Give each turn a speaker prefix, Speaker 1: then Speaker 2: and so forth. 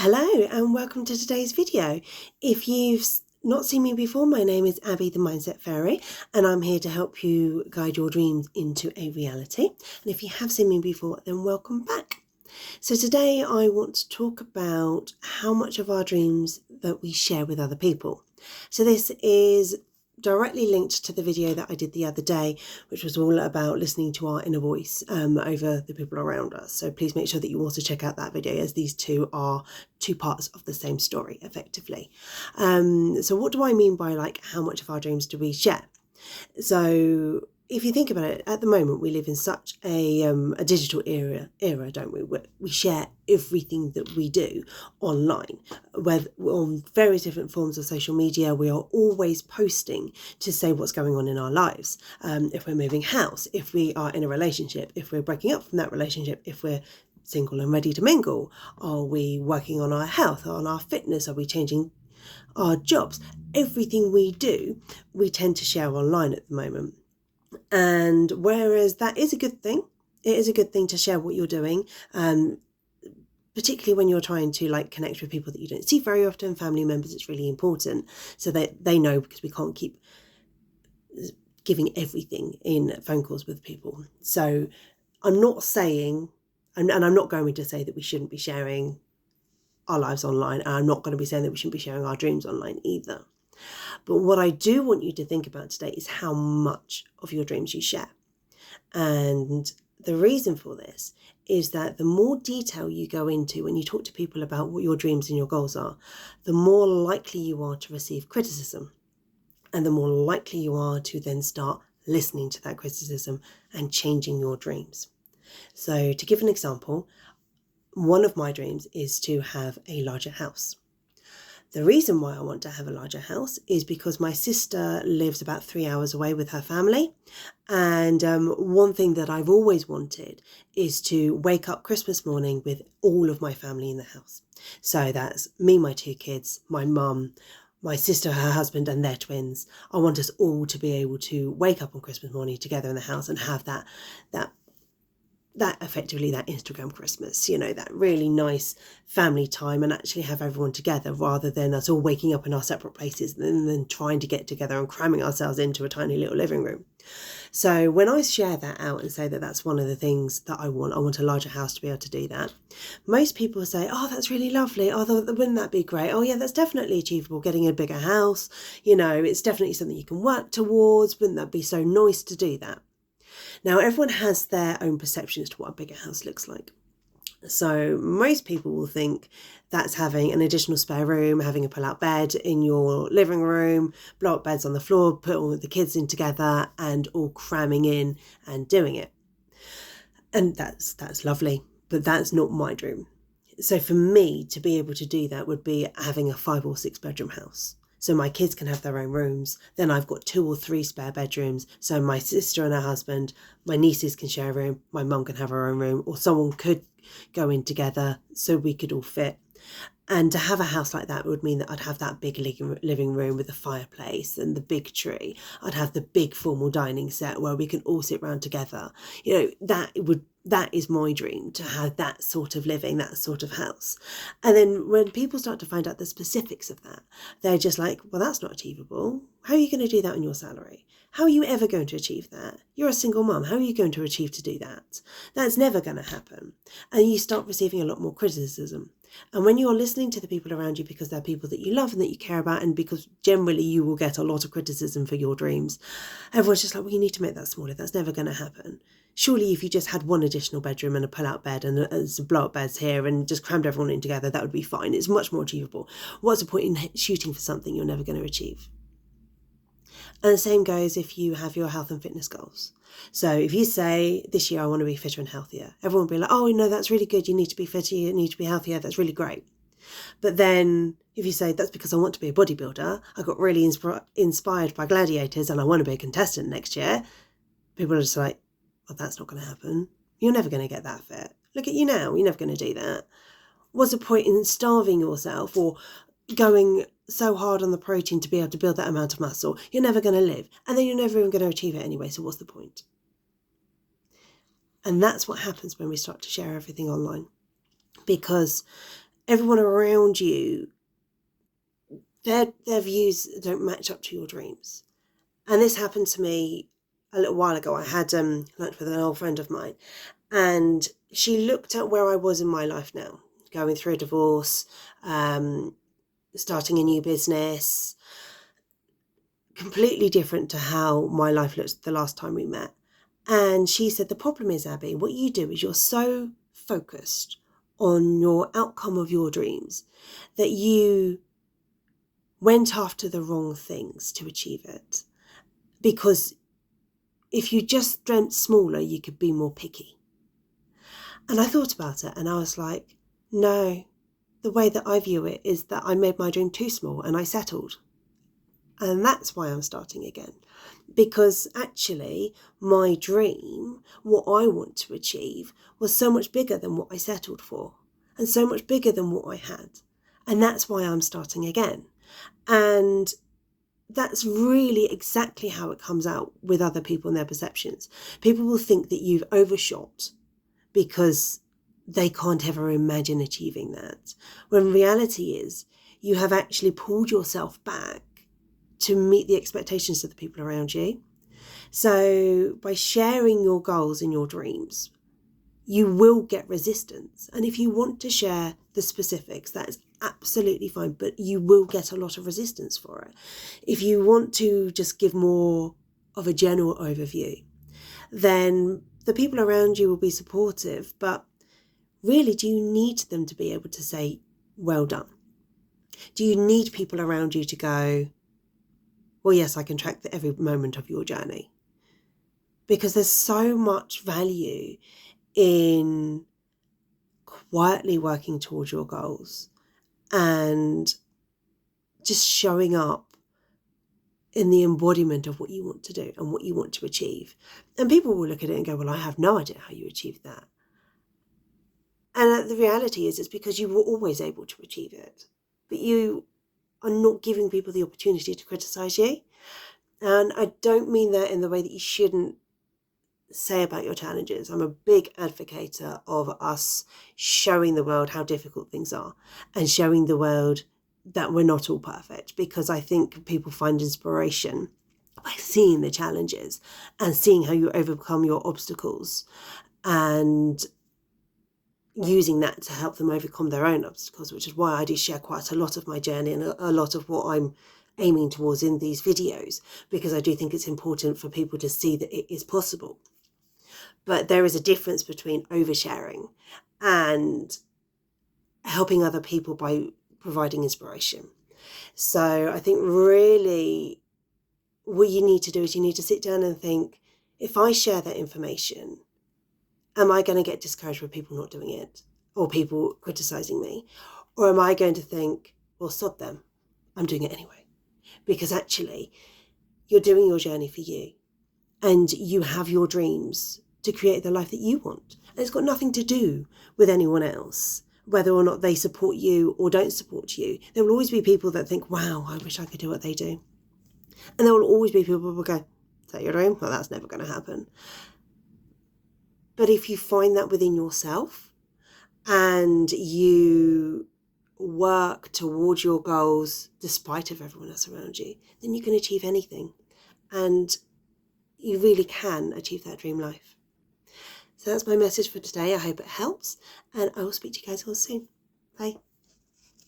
Speaker 1: Hello and welcome to today's video. If you've not seen me before, my name is Abby the Mindset Fairy and I'm here to help you guide your dreams into a reality. And if you have seen me before, then welcome back. So today I want to talk about how much of our dreams that we share with other people. So this is directly linked to the video that I did the other day, which was all about listening to our inner voice over the people around us. So please make sure that you also check out that video, as these two are two parts of the same story effectively. So what do I mean by how much of our dreams do we share? So if you think about it, at the moment we live in such a digital era, don't we? We share everything that we do online, on various different forms of social media. We are always posting to say what's going on in our lives. If we're moving house, if we are in a relationship, if we're breaking up from that relationship, if we're single and ready to mingle, are we working on our health, on our fitness, are we changing our jobs? Everything we do, we tend to share online at the moment. And whereas that is a good thing, it is a good thing to share what you're doing, particularly when you're trying to connect with people that you don't see very often, family members. It's really important so that they know, because we can't keep giving everything in phone calls with people. So I'm not saying, and I'm not going to say that we shouldn't be sharing our lives online, and I'm not going to be saying that we shouldn't be sharing our dreams online either. But what I do want you to think about today is how much of your dreams you share. And the reason for this is that the more detail you go into when you talk to people about what your dreams and your goals are, the more likely you are to receive criticism. And the more likely you are to then start listening to that criticism and changing your dreams. So to give an example, one of my dreams is to have a larger house. The reason why I want to have a larger house is because my sister lives about 3 hours away with her family. And one thing that I've always wanted is to wake up Christmas morning with all of my family in the house. So that's me, my 2 kids, my mum, my sister, her husband, and their twins. I want us all to be able to wake up on Christmas morning together in the house and have that effectively that Instagram Christmas, that really nice family time, and actually have everyone together rather than us all waking up in our separate places and then trying to get together and cramming ourselves into a tiny little living room. So when I share that out and say that that's one of the things that I want a larger house to be able to do that, most people say, oh, that's really lovely. Oh, wouldn't that be great? Oh yeah, that's definitely achievable, getting a bigger house. It's definitely something you can work towards. Wouldn't that be so nice to do that? Now, everyone has their own perception as to what a bigger house looks like. So most people will think that's having an additional spare room, having a pull-out bed in your living room, blow-up beds on the floor, put all the kids in together and all cramming in and doing it. And that's lovely, but that's not my dream. So for me to be able to do that would be having a 5 or 6 bedroom house. So my kids can have their own rooms. Then I've got 2 or 3 spare bedrooms. So my sister and her husband, my nieces can share a room. My mum can have her own room, or someone could go in together so we could all fit. And to have a house like that would mean that I'd have that big living room with the fireplace and the big tree. I'd have the big formal dining set where we can all sit around together. That is my dream, to have that sort of living, that sort of house. And then when people start to find out the specifics of that, they're just like, well, that's not achievable. How are you going to do that on your salary? How are you ever going to achieve that? You're a single mum. How are you going to achieve to do that? That's never going to happen. And you start receiving a lot more criticism. And when you're listening to the people around you because they're people that you love and that you care about, and because generally you will get a lot of criticism for your dreams, everyone's just like, well, you need to make that smaller. That's never going to happen. Surely if you just had one additional bedroom and a pull-out bed and some blow-up beds here and just crammed everyone in together, that would be fine. It's much more achievable. What's the point in shooting for something you're never going to achieve? And the same goes if you have your health and fitness goals. So if you say, this year I want to be fitter and healthier, everyone will be like, oh, no, that's really good. You need to be fitter. You need to be healthier. That's really great. But then if you say, that's because I want to be a bodybuilder, I got really inspired by gladiators and I want to be a contestant next year, people are just like, well, that's not going to happen. You're never going to get that fit. Look at you now. You're never going to do that. What's the point in starving yourself or going so hard on the protein to be able to build that amount of muscle? You're never going to live. And then you're never even going to achieve it anyway. So what's the point? And that's what happens when we start to share everything online. Because everyone around you, their views don't match up to your dreams. And this happened to me a little while ago. I had lunch with an old friend of mine, and she looked at where I was in my life now, going through a divorce, starting a new business, completely different to how my life looked the last time we met. And she said, the problem is, Abby, what you do is you're so focused on your outcome of your dreams that you went after the wrong things to achieve it. Because if you just dreamt smaller, you could be more picky. And I thought about it and I was like, no, the way that I view it is that I made my dream too small and I settled. And that's why I'm starting again. Because actually my dream, what I want to achieve, was so much bigger than what I settled for and so much bigger than what I had. And that's why I'm starting again. And that's really exactly how it comes out with other people and their perceptions. People will think that you've overshot because they can't ever imagine achieving that. When reality is, you have actually pulled yourself back to meet the expectations of the people around you. So by sharing your goals and your dreams, you will get resistance. And if you want to share the specifics, that is absolutely fine, but you will get a lot of resistance for it. If you want to just give more of a general overview, then the people around you will be supportive, but really, do you need them to be able to say, well done? Do you need people around you to go, well, yes, I can track every moment of your journey? Because there's so much value in quietly working towards your goals and just showing up in the embodiment of what you want to do and what you want to achieve. And people will look at it and go, well, I have no idea how you achieved that. And the reality is, it's because you were always able to achieve it, but you are not giving people the opportunity to criticize you. And I don't mean that in the way that you shouldn't say about your challenges. I'm a big advocate of us showing the world how difficult things are and showing the world that we're not all perfect, because I think people find inspiration by seeing the challenges and seeing how you overcome your obstacles and using that to help them overcome their own obstacles, which is why I do share quite a lot of my journey and a lot of what I'm aiming towards in these videos, because I do think it's important for people to see that it is possible. But there is a difference between oversharing and helping other people by providing inspiration. So I think really what you need to do is you need to sit down and think, if I share that information, am I going to get discouraged with people not doing it or people criticizing me? Or am I going to think, well, sod them, I'm doing it anyway? Because actually you're doing your journey for you and you have your dreams to create the life that you want. And it's got nothing to do with anyone else, whether or not they support you or don't support you. There will always be people that think, wow, I wish I could do what they do. And there will always be people who will go, is that your dream? Well, that's never going to happen. But if you find that within yourself and you work towards your goals despite of everyone else around you, then you can achieve anything. And you really can achieve that dream life. So that's my message for today. I hope it helps. And I will speak to you guys all soon. Bye.